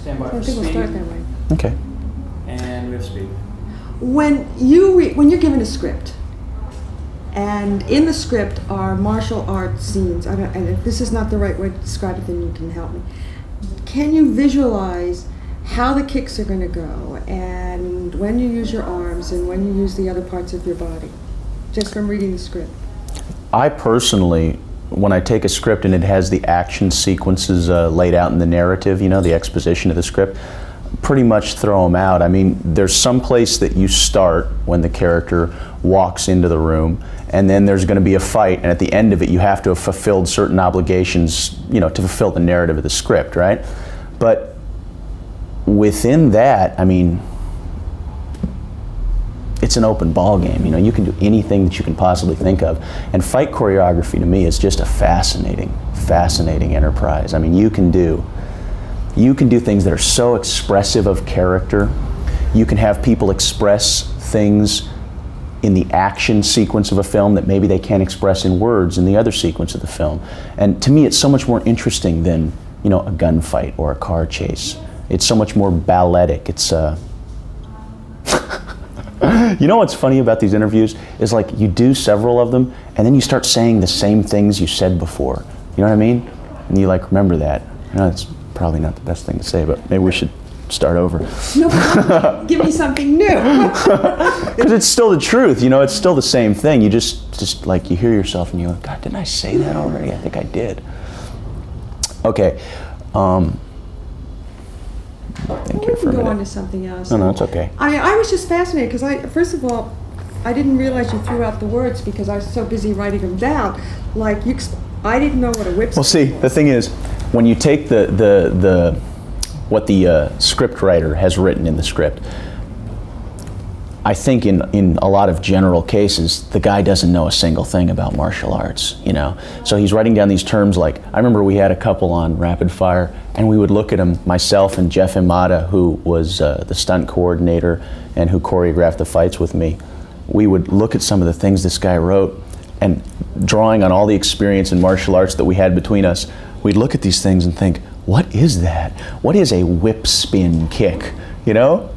Stand by So I for think we'll start speed. that way. Okay. And we have speed. When you're given a script, and in the script are martial arts scenes, and if this is not the right way to describe it, then you can help me. Can you visualize how the kicks are going to go, and when you use your arms, and when you use the other parts of your body, just from reading the script? I personally, when I take a script and it has the action sequences laid out in the narrative, you know, the exposition of the script, pretty much throw them out. I mean, there's some place that you start when the character walks into the room, and then there's going to be a fight, and at the end of it you have to have fulfilled certain obligations, you know, to fulfill the narrative of the script, right? But within that, I mean, it's an open ball game. You know, you can do anything that you can possibly think of. And fight choreography to me is just a fascinating, fascinating enterprise. I mean, you can do things that are so expressive of character. You can have people express things in the action sequence of a film that maybe they can't express in words in the other sequence of the film. And to me, it's so much more interesting than, you know, a gunfight or a car chase. It's so much more balletic. It's you know what's funny about these interviews is, like, you do several of them and then you start saying the same things you said before. You know what I mean? And you, like, remember that. You know, it's probably not the best thing to say, but maybe we should start over. No, give me something new. Because it's still the truth, you know, it's still the same thing. You just like, you hear yourself and you go, God, didn't I say that already? I think I did. Okay. Thank you for a minute. Go on to something else. No, it's okay. I was just fascinated because first of all, I didn't realize you threw out the words because I was so busy writing them down. Like, I didn't know what a whip. Well, see, the thing is, when you take what the script writer has written in the script, I think in a lot of general cases, the guy doesn't know a single thing about martial arts, you know. So he's writing down these terms like, I remember we had a couple on Rapid Fire, and we would look at him, myself and Jeff Imada, who was the stunt coordinator and who choreographed the fights with me. We would look at some of the things this guy wrote, and drawing on all the experience in martial arts that we had between us, we'd look at these things and think, what is that? What is a whip spin kick, you know?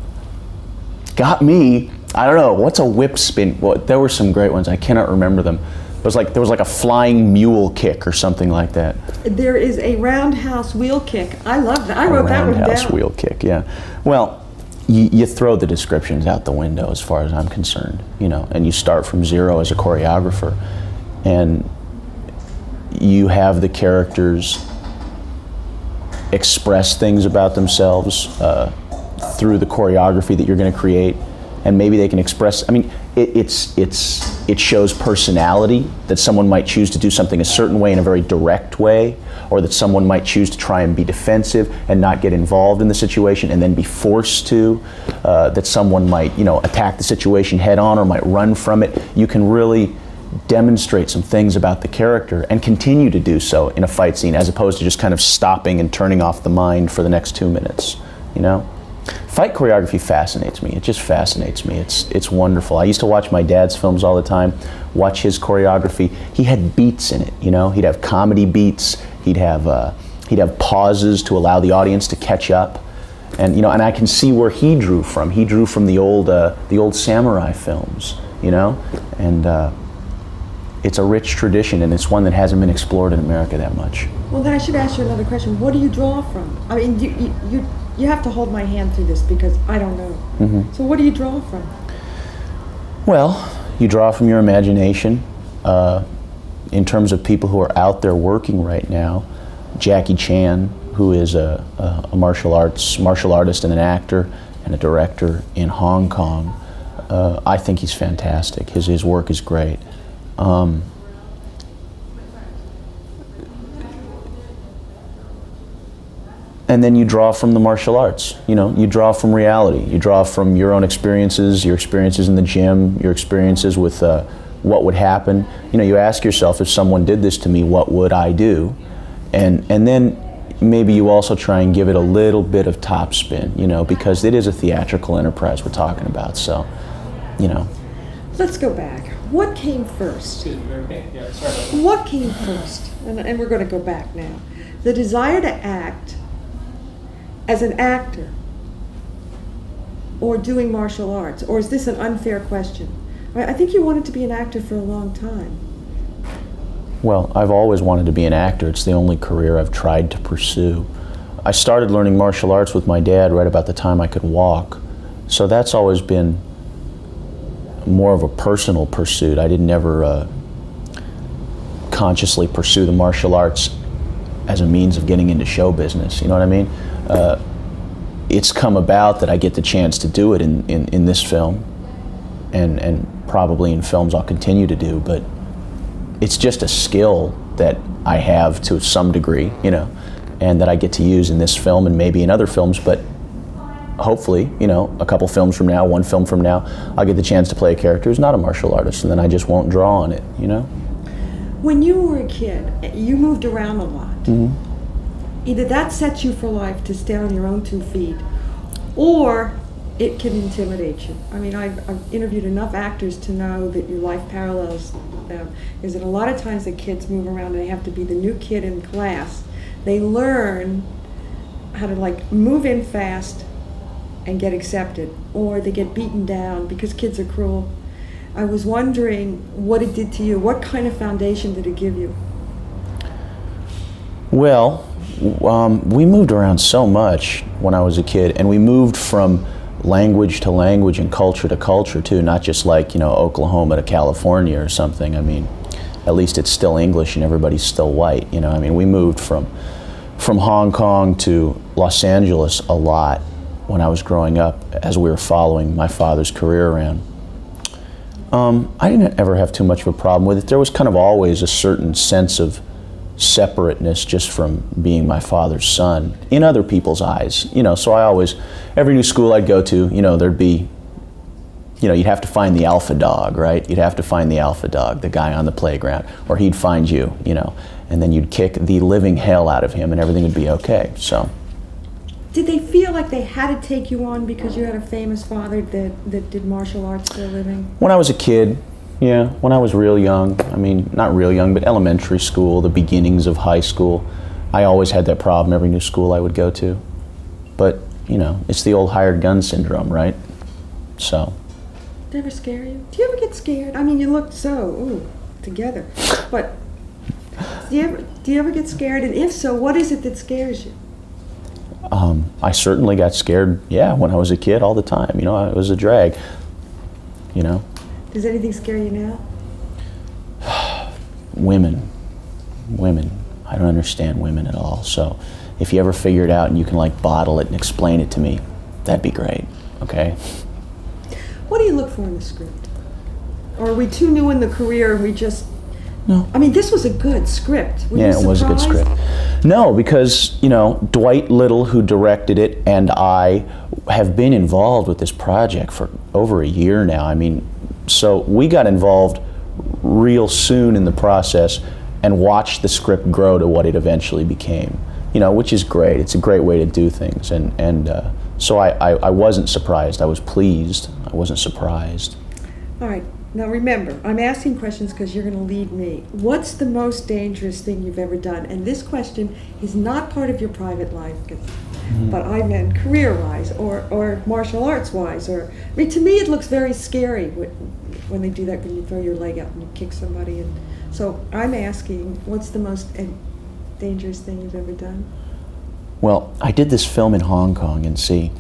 Got me. I don't know, what's a whip spin? Well, there were some great ones, I cannot remember them. There was like a flying mule kick or something like that. There is a roundhouse wheel kick. I love that. I wrote that one down. Roundhouse wheel kick, yeah. Well, you throw the descriptions out the window as far as I'm concerned, you know, and you start from zero as a choreographer, and you have the characters express things about themselves through the choreography that you're going to create, and maybe they can express, I mean, it shows personality, that someone might choose to do something a certain way in a very direct way, or that someone might choose to try and be defensive and not get involved in the situation and then be forced to, that someone might, you know, attack the situation head on or might run from it. You can really demonstrate some things about the character and continue to do so in a fight scene, as opposed to just kind of stopping and turning off the mind for the next 2 minutes, you know? Fight choreography fascinates me. It just fascinates me. It's wonderful. I used to watch my dad's films all the time, watch his choreography. He had beats in it, you know? He'd have comedy beats. He'd have pauses to allow the audience to catch up. And, you know, and I can see where he drew from. He drew from the old samurai films, you know? And it's a rich tradition, and it's one that hasn't been explored in America that much. Well, then I should ask you another question. What do you draw from? I mean, you have to hold my hand through this because I don't know. Mm-hmm. So what do you draw from? Well, you draw from your imagination. In terms of people who are out there working right now, Jackie Chan, who is a martial artist and an actor and a director in Hong Kong, I think he's fantastic. His work is great. And then you draw from the martial arts. You know, you draw from reality. You draw from your own experiences, your experiences in the gym, your experiences with what would happen. You know, you ask yourself, if someone did this to me, what would I do? And then maybe you also try and give it a little bit of top spin, you know, because it is a theatrical enterprise we're talking about, so, you know. Let's go back. What came first? What came first? And we're going to go back now. The desire to act as an actor or doing martial arts? Or is this an unfair question? I think you wanted to be an actor for a long time. Well, I've always wanted to be an actor. It's the only career I've tried to pursue. I started learning martial arts with my dad right about the time I could walk. So that's always been more of a personal pursuit. I didn't ever consciously pursue the martial arts as a means of getting into show business, you know what I mean? It's come about that I get the chance to do it in this film, and probably in films I'll continue to do, but it's just a skill that I have to some degree, you know, and that I get to use in this film and maybe in other films, but hopefully, you know, a couple films from now, one film from now, I'll get the chance to play a character who's not a martial artist, and then I just won't draw on it, you know? When you were a kid, you moved around a lot. Mm-hmm. Either that sets you for life to stand on your own 2 feet, or it can intimidate you. I mean, I've interviewed enough actors to know that your life parallels them. Is that a lot of times that kids move around and they have to be the new kid in class. They learn how to like move in fast and get accepted, or they get beaten down because kids are cruel. I was wondering what it did to you. What kind of foundation did it give you? Well, we moved around so much when I was a kid, and we moved from language to language and culture to culture too, not just like, you know, Oklahoma to California or something. I mean, at least it's still English and everybody's still white, you know. I mean, we moved from Hong Kong to Los Angeles a lot when I was growing up as we were following my father's career around. I didn't ever have too much of a problem with it. There was kind of always a certain sense of separateness just from being my father's son in other people's eyes, you know. So I always, every new school I'd go to, you know, there'd be, you know, you'd have to find the alpha dog, right? You'd have to find the alpha dog, the guy on the playground, or he'd find you, you know, and then you'd kick the living hell out of him and everything would be okay. So did they feel like they had to take you on because you had a famous father that did martial arts for a living? When I was a kid, yeah, when I was real young, I mean, not real young, but elementary school, the beginnings of high school, I always had that problem every new school I would go to. But, you know, it's the old hired gun syndrome, right? So. Did it ever scare you? Do you ever get scared? I mean, you looked so, together. But do you ever get scared? And if so, what is it that scares you? I certainly got scared, yeah, when I was a kid all the time. You know, it was a drag, you know. Does anything scare you now? Women. I don't understand women at all. So if you ever figure it out and you can like bottle it and explain it to me, that'd be great, okay? What do you look for in the script? Or are we too new in the career and we just... No. I mean, this was a good script. Were you Yeah, it was a good surprised? script. No, because, you know, Dwight Little, who directed it, and I have been involved with this project for over a year now. I mean, so we got involved real soon in the process and watched the script grow to what it eventually became, you know, which is great. It's a great way to do things. And so I wasn't surprised. I was pleased. I wasn't surprised. All right. Now remember, I'm asking questions because you're going to lead me. What's the most dangerous thing you've ever done? And this question is not part of your private life, but I meant career-wise or martial arts-wise. Or I mean, to me, it looks very scary when they do that, when you throw your leg out and you kick somebody. And so I'm asking, what's the most dangerous thing you've ever done? Well, I did this film in Hong Kong, and see,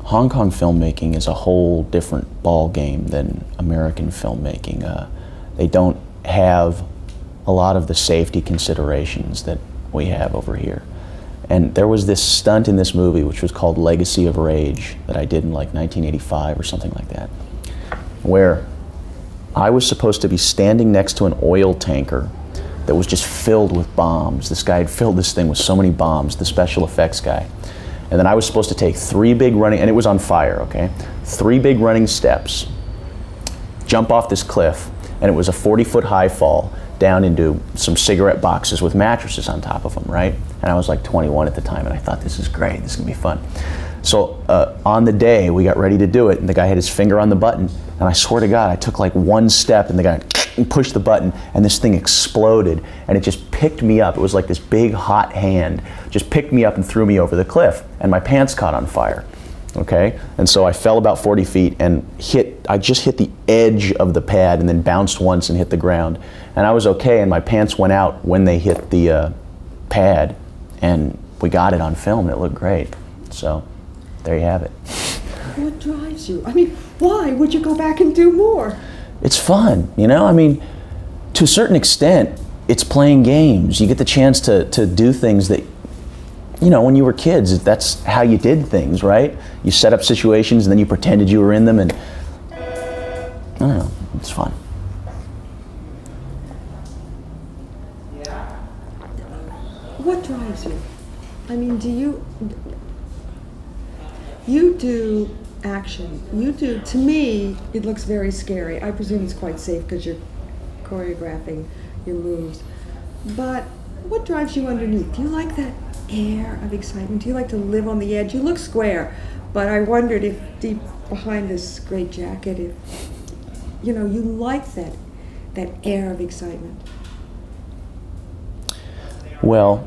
Hong Kong filmmaking is a whole different ball game than American filmmaking. They don't have a lot of the safety considerations that we have over here. And there was this stunt in this movie which was called Legacy of Rage that I did in like 1985 or something like that, where I was supposed to be standing next to an oil tanker that was just filled with bombs. This guy had filled this thing with so many bombs, the special effects guy. And then I was supposed to take 3 big running, and it was on fire, okay? 3 big running steps, jump off this cliff, and it was a 40-foot high fall down into some cigarette boxes with mattresses on top of them, right? And I was like 21 at the time, and I thought, this is great, this is gonna be fun. So on the day, we got ready to do it, and the guy had his finger on the button, and I swear to God, I took like 1 step, and the guy pushed the button, and this thing exploded, and it just picked me up. It was like this big hot hand just picked me up and threw me over the cliff, and my pants caught on fire. Okay, and so I fell about 40 feet and I just hit the edge of the pad and then bounced once and hit the ground. And I was okay, and my pants went out when they hit the pad, and we got it on film, and it looked great. So there you have it. What drives you? I mean, why would you go back and do more? It's fun, you know? I mean, to a certain extent, it's playing games. You get the chance to do things that, you know, when you were kids, that's how you did things, right? You set up situations and then you pretended you were in them, and I don't know, it's fun. What drives you? I mean, you do action. You do, to me, it looks very scary. I presume it's quite safe because you're choreographing your moves. But what drives you underneath? Do you like that air of excitement? Do you like to live on the edge? You look square, but I wondered if deep behind this great jacket, if, you know, you like that air of excitement. Well,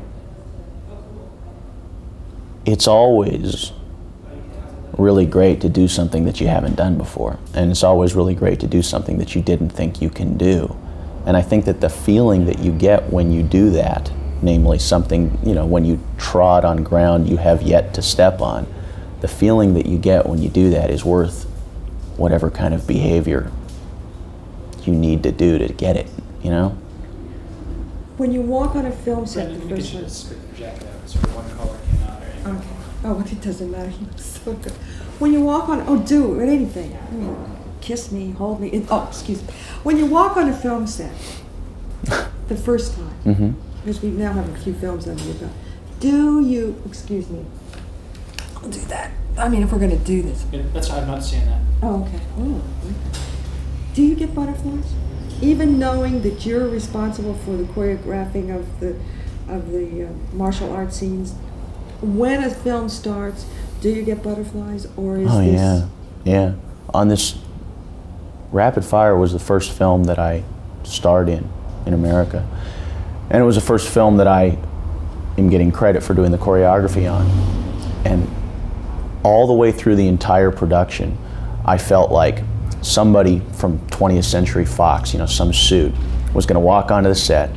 it's always really great to do something that you haven't done before, and it's always really great to do something that you didn't think you can do. And I think that the feeling that you get when you do that, namely something, you know, when you trod on ground you have yet to step on, the feeling that you get when you do that is worth whatever kind of behavior you need to do to get it, you know? When you walk on a film set, Brendan, the you first can one. just spit the jacket out so one color cannot. Right? Okay. Oh, well, it doesn't matter. He looks so good. When you walk on, oh, do anything. I mean, kiss me, hold me. Oh, excuse me. When you walk on a film set, the first time, because we now have a few films under your belt, do you? Excuse me. I'll do that. I mean, if we're going to do this. Yeah, that's I'm not saying that. Oh, okay. Oh, okay. Do you get butterflies? Even knowing that you're responsible for the choreographing of the martial arts scenes, when a film starts, do you get butterflies, or is this? Oh yeah. On this, Rapid Fire was the first film that I starred in America, and it was the first film that I am getting credit for doing the choreography on. And all the way through the entire production, I felt like somebody from 20th Century Fox, you know, some suit, was going to walk onto the set,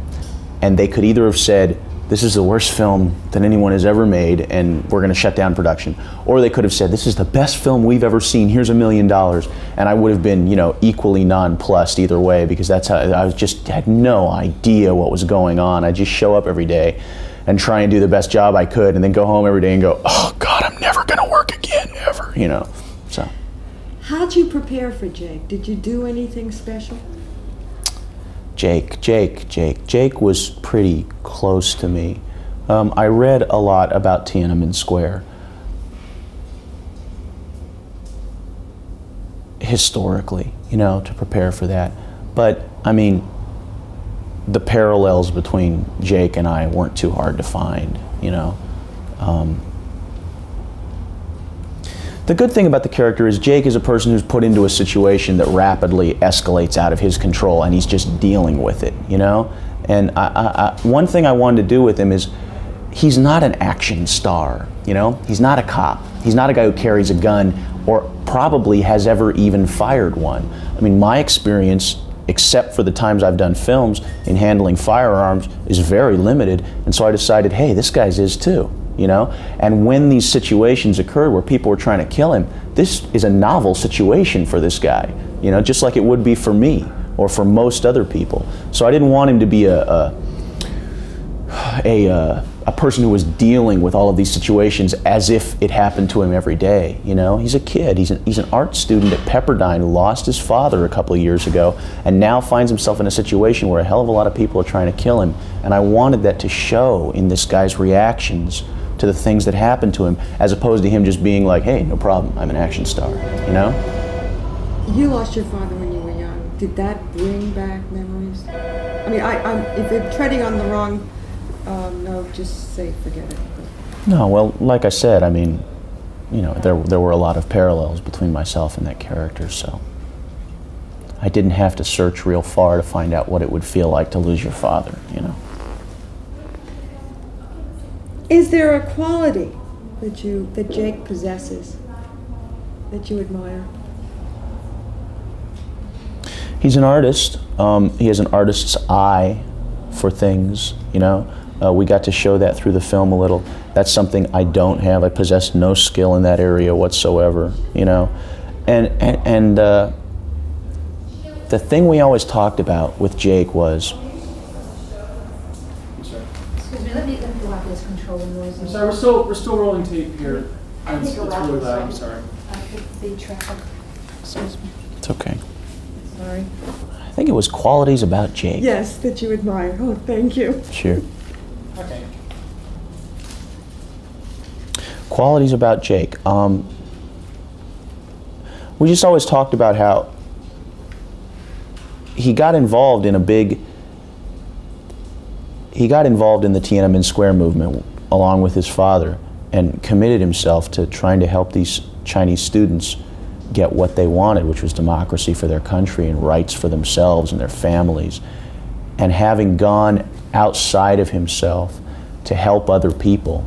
and they could either have said, "This is the worst film that anyone has ever made, and we're going to shut down production," or they could have said, "This is the best film we've ever seen. Here's $1 million," and I would have been, you know, equally nonplussed either way, because that's how I just had no idea what was going on. I just show up every day and try and do the best job I could, and then go home every day and go, "Oh God, I'm never going to work again ever," you know. So. How'd you prepare for Jake? Did you do anything special? Jake was pretty close to me. I read a lot about Tiananmen Square historically, you know, to prepare for that. But, I mean, the parallels between Jake and I weren't too hard to find, you know. The good thing about the character is Jake is a person who's put into a situation that rapidly escalates out of his control, and he's just dealing with it, you know? And one thing I wanted to do with him is, he's not an action star, you know? He's not a cop. He's not a guy who carries a gun or probably has ever even fired one. I mean, my experience, except for the times I've done films in handling firearms, is very limited, and so I decided, hey, this guy's is too. You know, and when these situations occurred where people were trying to kill him, this is a novel situation for this guy, you know, just like it would be for me or for most other people. So I didn't want him to be a person who was dealing with all of these situations as if it happened to him every day. You know, he's a kid. He's an art student at Pepperdine who lost his father a couple of years ago, and now finds himself in a situation where a hell of a lot of people are trying to kill him. And I wanted that to show in this guy's reactions to the things that happened to him, as opposed to him just being like, hey, no problem, I'm an action star, you know? You lost your father when you were young. Did that bring back memories? I mean, if you're treading on the wrong note, just say forget it. No, well, like I said, I mean, you know, there were a lot of parallels between myself and that character, so I didn't have to search real far to find out what it would feel like to lose your father, you know. Is there a quality that Jake possesses that you admire? He's an artist. He has an artist's eye for things, you know. We got to show that through the film a little. That's something I don't have. I possess no skill in that area whatsoever, you know. And the thing we always talked about with Jake was, Excuse me, let me go out this control noise. I'm sorry, we're still rolling tape here. It's really loud, I'm sorry. The traffic. Excuse me. it's okay. Sorry. I think it was qualities about Jake. Yes, that you admire. Oh, thank you. Sure. Okay. Qualities about Jake. We just always talked about how he got involved in the Tiananmen Square movement along with his father and committed himself to trying to help these Chinese students get what they wanted, which was democracy for their country and rights for themselves and their families. And having gone outside of himself to help other people,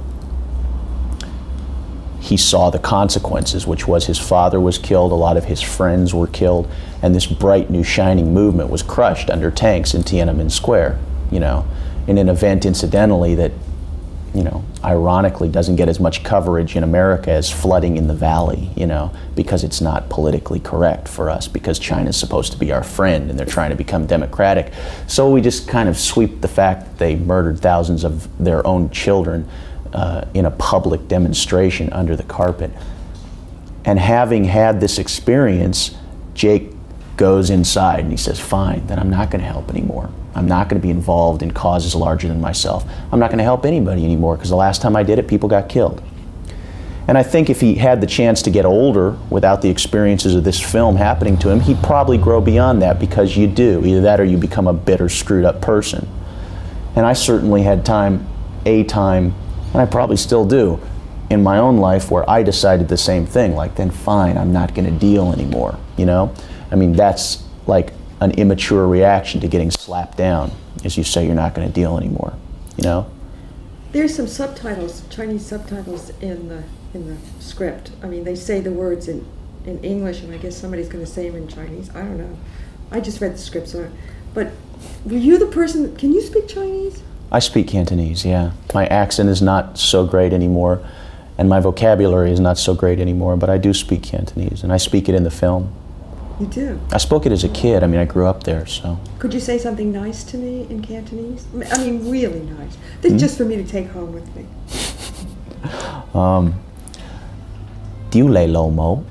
he saw the consequences, which was his father was killed, a lot of his friends were killed, and this bright new shining movement was crushed under tanks in Tiananmen Square, you know, in an event incidentally that, you know, ironically doesn't get as much coverage in America as flooding in the valley, you know, because it's not politically correct for us, because China's supposed to be our friend and they're trying to become democratic. So we just kind of sweep the fact that they murdered thousands of their own children in a public demonstration under the carpet. And having had this experience, Jake goes inside and he says, fine, then I'm not going to help anymore. I'm not going to be involved in causes larger than myself. I'm not going to help anybody anymore because the last time I did it, people got killed. And I think if he had the chance to get older without the experiences of this film happening to him, he'd probably grow beyond that, because you do. Either that or you become a bitter, screwed up person. And I certainly had time, and I probably still do, in my own life where I decided the same thing, like, then fine, I'm not going to deal anymore, you know? I mean, that's like an immature reaction to getting slapped down, is you say you're not going to deal anymore, you know? There's some subtitles, Chinese subtitles in the script. I mean, they say the words in English, and I guess somebody's going to say them in Chinese. I don't know. I just read the script, so. But were you the person? Can you speak Chinese? I speak Cantonese, yeah. My accent is not so great anymore, and my vocabulary is not so great anymore, but I do speak Cantonese, and I speak it in the film. You do? I spoke it as a kid. I mean, I grew up there, so. Could you say something nice to me in Cantonese? I mean, really nice. This is just for me to take home with me. Diu lei lo mo.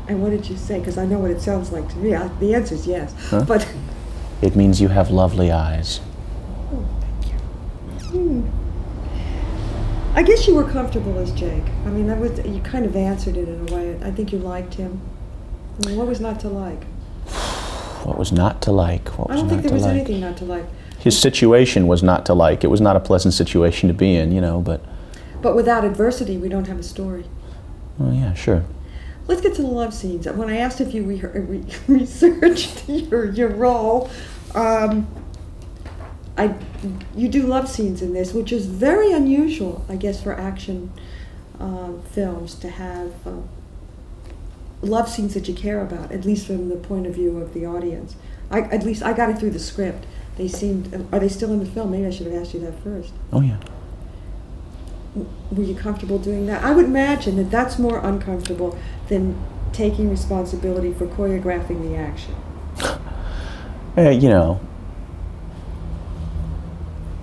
And what did you say? Because I know what it sounds like to me. The answer is yes. Huh? But It means you have lovely eyes. oh, thank you. I guess you were comfortable as Jake. I mean, you kind of answered it in a way. I think you liked him. I mean, what was not to like? What was not to like? What I was don't not think there to was like? anything not to like. His situation was not to like. It was not a pleasant situation to be in, you know, but. But without adversity, we don't have a story. Oh, yeah, sure. Let's get to the love scenes. When I asked if you researched your role, you do love scenes in this, which is very unusual, I guess, for action films to have love scenes that you care about, at least from the point of view of the audience. At least I got it through the script. They seemed. Are they still in the film? Maybe I should have asked you that first. Oh, yeah. Were you comfortable doing that? I would imagine that that's more uncomfortable than taking responsibility for choreographing the action. You know,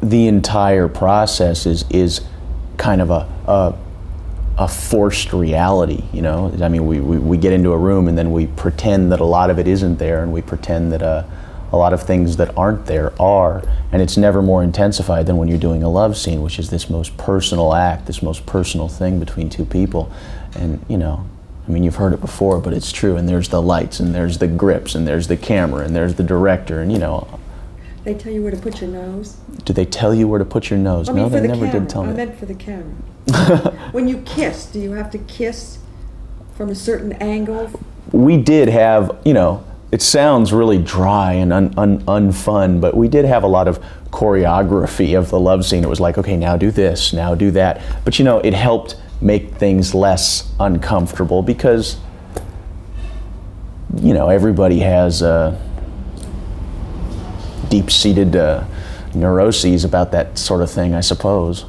the entire process is kind of a forced reality, you know? I mean, we get into a room and then we pretend that a lot of it isn't there, and we pretend that a lot of things that aren't there are, and it's never more intensified than when you're doing a love scene, which is this most personal act, this most personal thing between two people. And, you know, I mean, you've heard it before, but it's true, and there's the lights, and there's the grips, and there's the camera, and there's the director, and, you know. They tell you where to put your nose? Do they tell you where to put your nose? I mean, no, for they the never camera. did tell me. I meant for the camera. When you kiss, do you have to kiss from a certain angle we did have, you know, it sounds really dry and unfun, but we did have a lot of choreography of the love scene. It was like, okay, now do this, now do that. But you know, it helped make things less uncomfortable because, you know, everybody has deep-seated neuroses about that sort of thing, I suppose.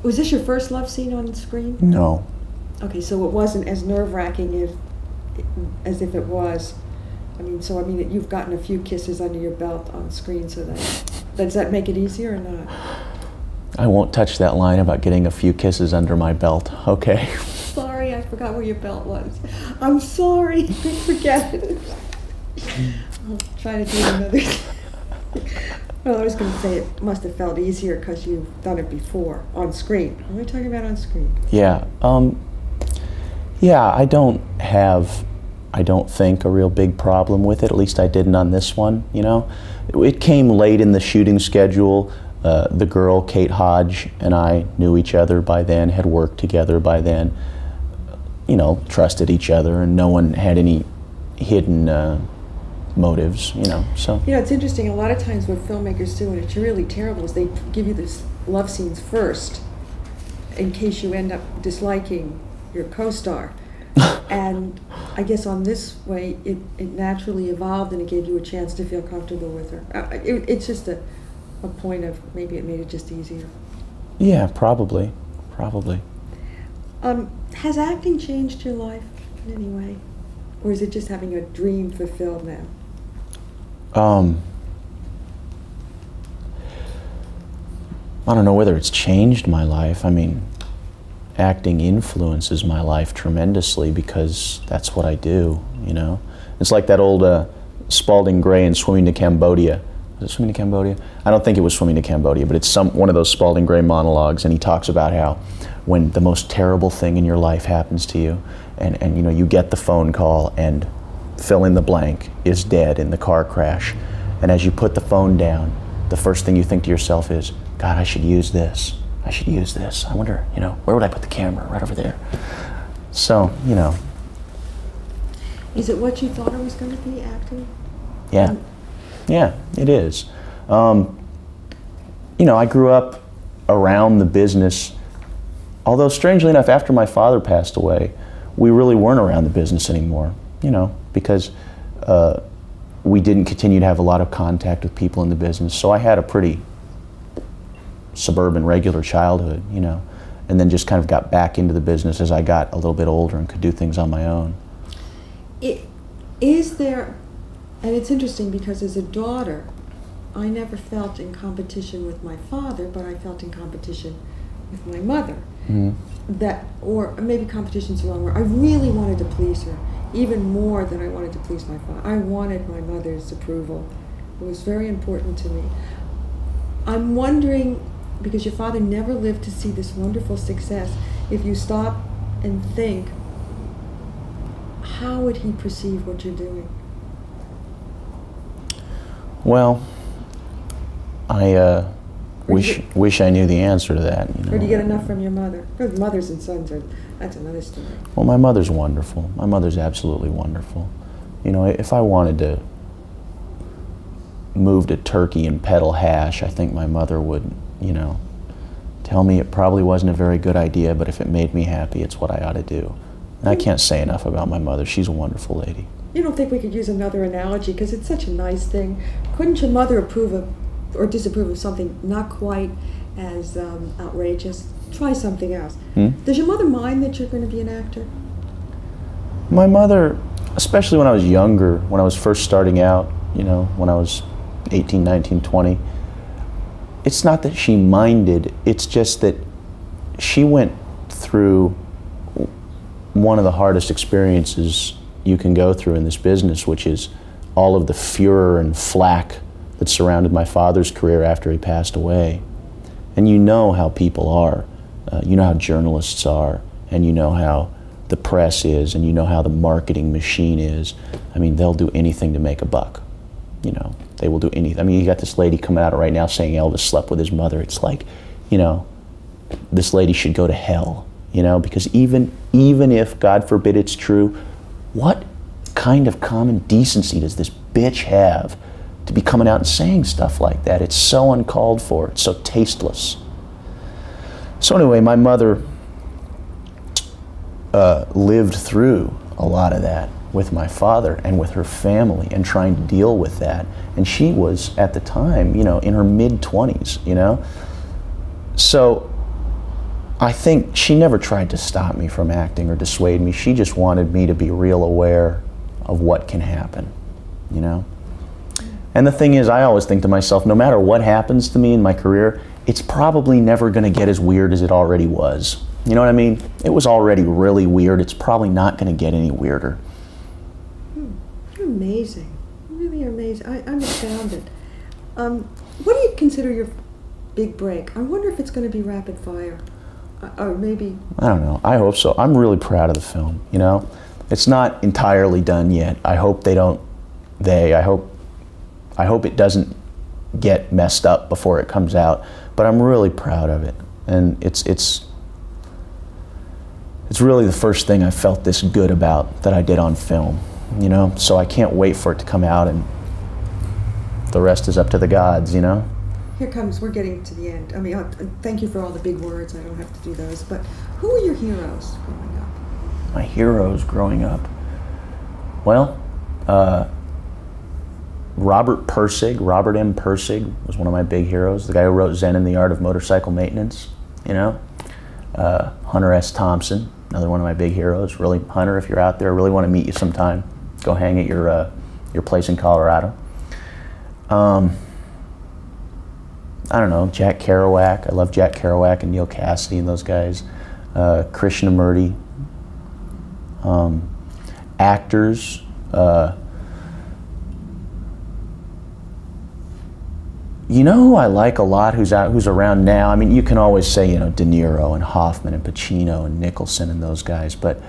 Was this your first love scene on screen? No. Okay, so it wasn't as nerve-wracking as if it was. I mean, you've gotten a few kisses under your belt on screen, so does that make it easier or not? I won't touch that line about getting a few kisses under my belt, okay? Sorry, I forgot where your belt was. I'm sorry, forget it. I'll try to do another. Well, I was going to say it must have felt easier because you've done it before, on screen. What are we talking about on screen? Yeah, yeah, I don't think, a real big problem with it. At least I didn't on this one, you know. It came late in the shooting schedule. The girl, Kate Hodge, and I knew each other by then, had worked together by then, you know, trusted each other, and no one had any hidden motives, you know, so. You know, it's interesting, a lot of times what filmmakers do, and it's really terrible, is they give you these love scenes first in case you end up disliking your co-star. And I guess on this way, it naturally evolved and it gave you a chance to feel comfortable with her. It's just a point of maybe it made it just easier. Yeah, probably. Has acting changed your life in any way? Or is it just having a dream fulfilled now? I don't know whether it's changed my life. I mean, acting influences my life tremendously because that's what I do, you know. It's like that old Spalding Gray in Swimming to Cambodia. Was it Swimming to Cambodia? I don't think it was Swimming to Cambodia, but it's one of those Spalding Gray monologues, and he talks about how when the most terrible thing in your life happens to you, and you know, you get the phone call and fill in the blank is dead in the car crash, and as you put the phone down, the first thing you think to yourself is, God, I should use this. I should use this. I wonder, you know, where would I put the camera? Right over there. So, you know. Is it what you thought it was going to be, acting? Yeah. Yeah, it is. You know, I grew up around the business, although strangely enough, after my father passed away, we really weren't around the business anymore, you know, because we didn't continue to have a lot of contact with people in the business. So I had a pretty suburban, regular childhood, you know, and then just kind of got back into the business as I got a little bit older and could do things on my own. Is there, and it's interesting because as a daughter, I never felt in competition with my father, but I felt in competition with my mother. Mm-hmm. Or maybe competition's the wrong word. I really wanted to please her, even more than I wanted to please my father. I wanted my mother's approval. It was very important to me. I'm wondering, because your father never lived to see this wonderful success, if you stop and think, how would he perceive what you're doing? Well, I wish I knew the answer to that. You know? Or do you get enough from your mother? Because mothers and sons that's another story. Well, my mother's wonderful. My mother's absolutely wonderful. You know, if I wanted to move to Turkey and peddle hash, I think my mother would, you know, tell me it probably wasn't a very good idea, but if it made me happy, it's what I ought to do. And I can't say enough about my mother. She's a wonderful lady. You don't think we could use another analogy, because it's such a nice thing. Couldn't your mother approve of or disapprove of something not quite as outrageous? Try something else. Does your mother mind that you're going to be an actor? My mother, especially when I was younger, when I was first starting out, you know, when I was 18, 19, 20, it's not that she minded, it's just that she went through one of the hardest experiences you can go through in this business, which is all of the furor and flack that surrounded my father's career after he passed away. And you know how people are. You know how journalists are, and you know how the press is, and you know how the marketing machine is. I mean, they'll do anything to make a buck. You know, they will do anything. I mean, you got this lady coming out right now saying Elvis slept with his mother. It's like, you know, this lady should go to hell, you know, because even if, God forbid, it's true, what kind of common decency does this bitch have to be coming out and saying stuff like that? It's so uncalled for. It's so tasteless. So anyway, my mother lived through a lot of that with my father and with her family and trying to deal with that. And she was, at the time, you know, in her mid-20s, you know? So I think she never tried to stop me from acting or dissuade me. She just wanted me to be real aware of what can happen, you know? And the thing is, I always think to myself, no matter what happens to me in my career, it's probably never going to get as weird as it already was. You know what I mean? It was already really weird. It's probably not going to get any weirder. You're amazing. You really are amazing. I'm astounded. What do you consider your big break? I wonder if it's going to be rapid fire. Or maybe... I don't know. I hope so. I'm really proud of the film, you know? It's not entirely done yet. I hope they don't... I hope it doesn't get messed up before it comes out. But I'm really proud of it. And it's really the first thing I felt this good about that I did on film, you know? So I can't wait for it to come out, and the rest is up to the gods, you know? Here comes, we're getting to the end. I mean, thank you for all the big words. I don't have to do those. But who are your heroes growing up? My heroes growing up? Well, Robert M. Persig was one of my big heroes, the guy who wrote Zen and the Art of Motorcycle Maintenance, you know? Hunter S. Thompson, another one of my big heroes. Really, Hunter, if you're out there, I really want to meet you sometime. Go hang at your place in Colorado. I don't know, Jack Kerouac. I love Jack Kerouac and Neil Cassidy and those guys. Krishnamurti. Actors. You know who I like a lot who's around now? I mean, you can always say, you know, De Niro and Hoffman and Pacino and Nicholson and those guys, but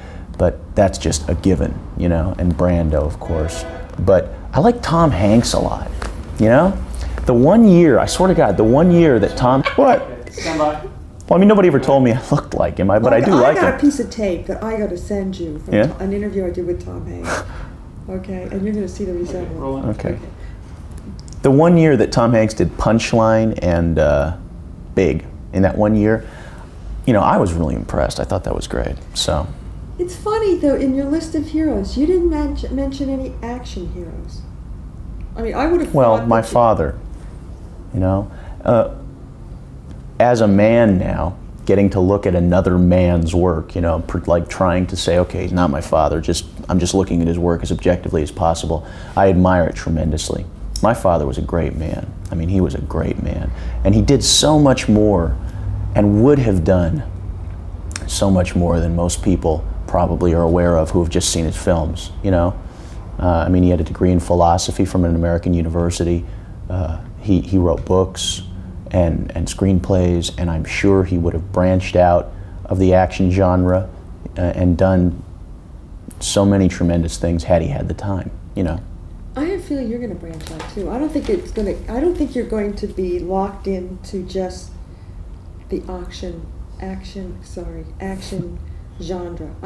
that's just a given, you know, and Brando, of course. But I like Tom Hanks a lot, you know? The one year, I swear to God, the one year that Tom... What? Stand by. Well, I mean, nobody ever told me I looked like him, but I do like him. I got a piece of tape that I got to send you from Yeah? an interview I did with Tom Hanks. Okay, and you're going to see the resemblance. Rolling. Okay. The one year that Tom Hanks did Punchline and Big, in that one year, you know, I was really impressed. I thought that was great, so... It's funny, though, in your list of heroes, you didn't mention any action heroes. I mean, I would have Well, thought my that father, you know. As a man now, getting to look at another man's work, you know, like trying to say, okay, he's not my father, I'm just looking at his work as objectively as possible. I admire it tremendously. My father was a great man. I mean, he was a great man. And he did so much more and would have done so much more than most people probably are aware of who have just seen his films, you know. I mean, he had a degree in philosophy from an American university. He wrote books and screenplays, and I'm sure he would have branched out of the action genre and done so many tremendous things had he had the time, you know. I have a feeling you're going to branch out too. I don't think you're going to be locked into just the action genre.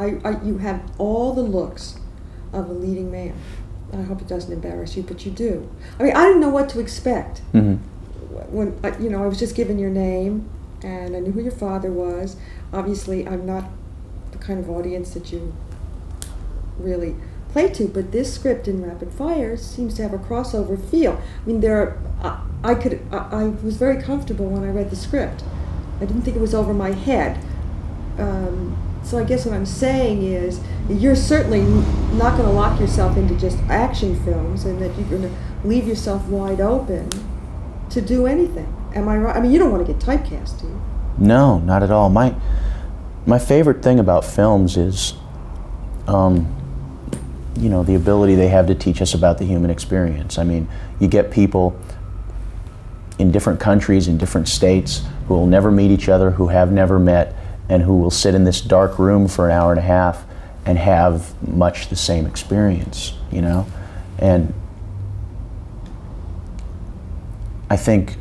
You have all the looks of a leading man. I hope it doesn't embarrass you, but you do. I mean, I didn't know what to expect. Mm-hmm. When I was just given your name, and I knew who your father was. Obviously, I'm not the kind of audience that you really play to, but this script in Rapid Fire seems to have a crossover feel. I mean, I was very comfortable when I read the script. I didn't think it was over my head. So I guess what I'm saying is, you're certainly not going to lock yourself into just action films, and that you're going to leave yourself wide open to do anything. Am I right? I mean, you don't want to get typecast, do you? No, not at all. My favorite thing about films is, you know, the ability they have to teach us about the human experience. I mean, you get people in different countries, in different states, who will never meet each other, who have never met, and who will sit in this dark room for an hour and a half and have much the same experience, you know? And I think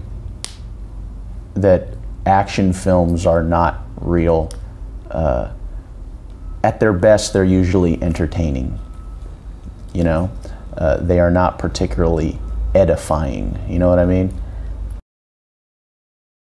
that action films are not real. At their best, they're usually entertaining. You know, they are not particularly edifying. You know what I mean?